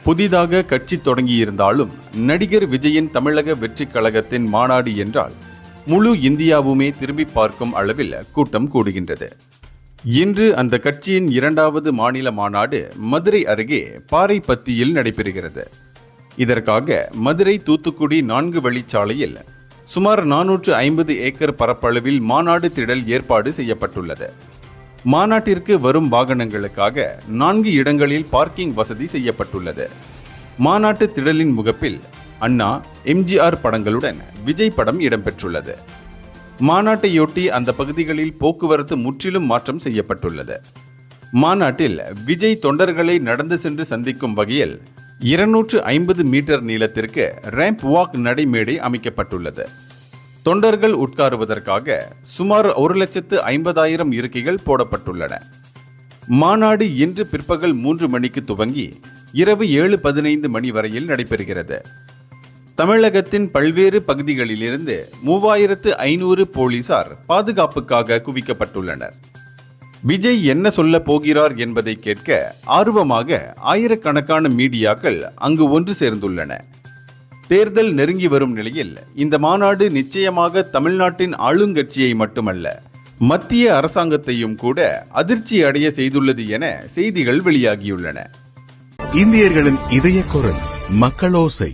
புதிதாக கட்சி தொடங்கியிருந்தாலும் நடிகர் விஜயின் தமிழக வெற்றிக் கழகத்தின் மாநாடு என்றால் முழு இந்தியாவுமே திரும்பி பார்க்கும் அளவில் கூட்டம் கூடுகின்றது. இன்று அந்த கட்சியின் 2வது மாநில மாநாடு மதுரை அருகே பாறைப்பத்தியில் நடைபெறுகிறது. இதற்காக மதுரை தூத்துக்குடி 4 வழிச்சாலையில் சுமார் 450 ஏக்கர் பரப்பளவில் மாநாடு திடல் ஏற்பாடு செய்யப்பட்டுள்ளது. மாநாட்டிற்கு வரும் வாகனங்களுக்காக 4 இடங்களில் பார்க்கிங் வசதி செய்யப்பட்டுள்ளது. மாநாட்டு திடலின் முகப்பில் அண்ணா, எம்ஜிஆர் படங்களுடன் விஜய் படம் இடம்பெற்றுள்ளது. மாநாட்டையொட்டி அந்த பகுதிகளில் போக்குவரத்து முற்றிலும் மாற்றம் செய்யப்பட்டுள்ளது. மாநாட்டில் விஜய் தொண்டர்களை நடந்து சென்று சந்திக்கும் வகையில் 250 மீட்டர் நீளத்திற்கு ரேம்ப் வாக் நடைமேடை அமைக்கப்பட்டுள்ளது. தொண்டர்கள் உட்காருவதற்காக சுமார் 1,50,000 இருக்கைகள் போடப்பட்டுள்ளன. மாநாடு இன்று பிற்பகல் 3 மணிக்கு துவங்கி இரவு 7:15 மணி வரையில் நடைபெறுகிறது. தமிழகத்தின் பல்வேறு பகுதிகளிலிருந்து 3500 போலீசார் பாதுகாப்புக்காக குவிக்கப்பட்டுள்ளனர். விஜய் என்ன சொல்ல போகிறார் என்பதை கேட்க ஆர்வமாக ஆயிரக்கணக்கான மீடியாக்கள் அங்கு ஒன்று சேர்ந்துள்ளன. தேர்தல் நெருங்கி வரும் நிலையில் இந்த மாநாடு நிச்சயமாக தமிழ்நாட்டின் ஆளுங்கட்சியை மட்டுமல்ல, மத்திய அரசாங்கத்தையும் கூட அதிர்ச்சி அடைய செய்துள்ளது என செய்திகள் வெளியாகியுள்ளன. இந்தியர்களின் இதய குரல் மக்களோசை.